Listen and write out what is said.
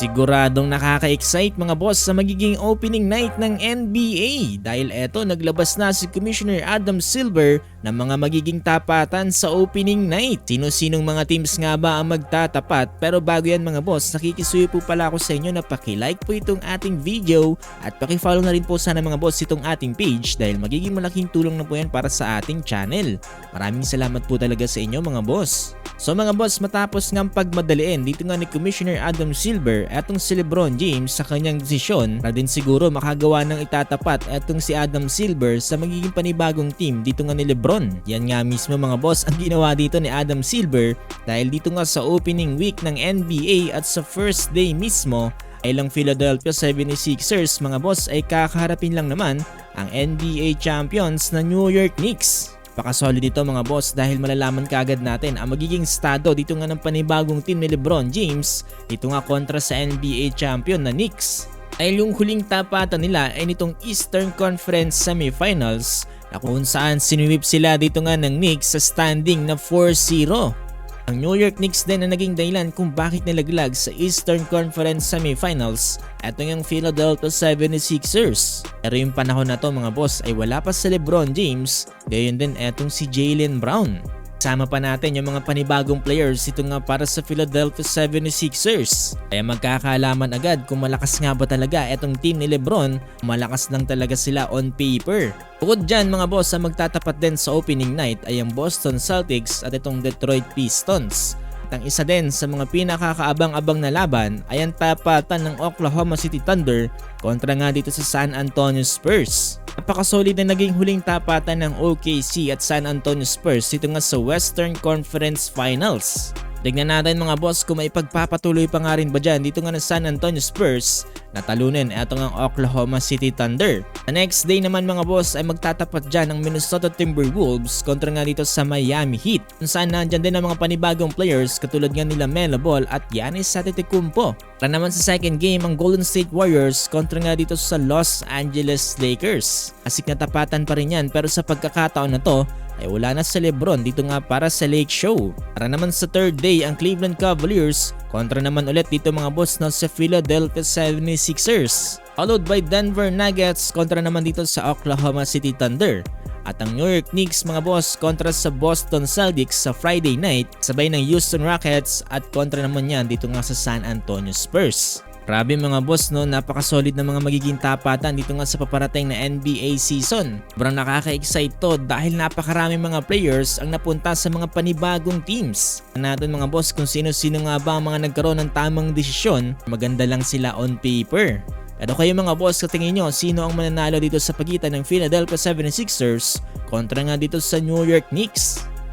Siguradong nakaka-excite mga boss sa magiging opening night ng NBA dahil eto naglabas na si Commissioner Adam Silver ng mga magiging tapatan sa opening night. Sino-sinong mga teams nga ba ang magtatapat? Pero bago yan mga boss, nakikisuyo po pala ako sa inyo na paki-like po itong ating video at paki-follow na rin po sana mga boss itong ating page dahil magiging malaking tulong na po yan para sa ating channel. Maraming salamat po talaga sa inyo mga boss. So mga boss, matapos ng pagmadaliin dito nga ni Commissioner Adam Silver etong si LeBron James sa kanyang desisyon na din siguro makagawa ng itatapat etong si Adam Silver sa magiging panibagong team dito nga ni LeBron. Yan nga mismo mga boss ang ginawa dito ni Adam Silver dahil dito nga sa opening week ng NBA at sa first day mismo ay lang Philadelphia 76ers mga boss ay kakaharapin lang naman ang NBA champions na New York Knicks. Pakasolid dito mga boss dahil malalaman kaagad natin ang magiging estado dito nga ng panibagong team ni LeBron James dito nga kontra sa NBA champion na Knicks. Dahil yung huling tapatan nila ay nitong Eastern Conference Semifinals na kung saan sinuwip sila dito nga ng Knicks sa standing na 4-0. Ang New York Knicks din na naging dahilan kung bakit nilaglag sa Eastern Conference Semifinals at yung Philadelphia 76ers. Pero yung panahon na to mga boss ay wala pa si LeBron James, gayon din etong si Jaylen Brown. Sama pa natin yung mga panibagong players ito nga para sa Philadelphia 76ers. Kaya magkakaalaman agad kung malakas nga ba talaga etong team ni LeBron, malakas lang talaga sila on paper. Bukod dyan mga boss, ang magtatapat din sa opening night ay ang Boston Celtics at itong Detroit Pistons. At ang isa din sa mga pinakakaabang-abang na laban ay ang tapatan ng Oklahoma City Thunder kontra nga dito sa San Antonio Spurs. Napakasolid na naging huling tapatan ng OKC at San Antonio Spurs dito nga sa Western Conference Finals. Tignan natin mga boss kung may pagpapatuloy pa nga rin ba dyan dito nga ng San Antonio Spurs na talunin etong ang Oklahoma City Thunder. The next day naman mga boss ay magtatapat dyan ng Minnesota Timberwolves kontra nga dito sa Miami Heat. Kung saan nandyan din ang mga panibagong players katulad nga nila Melo Ball at Giannis Antetokounmpo. Para naman sa second game ang Golden State Warriors kontra nga dito sa Los Angeles Lakers. Asik na tapatan pa rin yan pero sa pagkakataon na to ay wala na si LeBron dito nga para sa Lake Show. Para naman sa third day ang Cleveland Cavaliers kontra naman ulit dito mga boss na sa Philadelphia 76ers. Followed by Denver Nuggets kontra naman dito sa Oklahoma City Thunder. At ang New York Knicks mga boss kontra sa Boston Celtics sa Friday night sabay ng Houston Rockets at kontra naman yan dito nga sa San Antonio Spurs. Grabe mga boss no, napakasolid na mga magiging tapatan dito nga sa paparating na NBA season. Sobrang nakaka-excite to dahil napakarami mga players ang napunta sa mga panibagong teams. Natin mga boss kung sino-sino nga ba ang mga nagkaroon ng tamang desisyon, maganda lang sila on paper. Pero kayo mga boss, sa tingin nyo, sino ang mananalo dito sa pagitan ng Philadelphia 76ers kontra nga dito sa New York Knicks?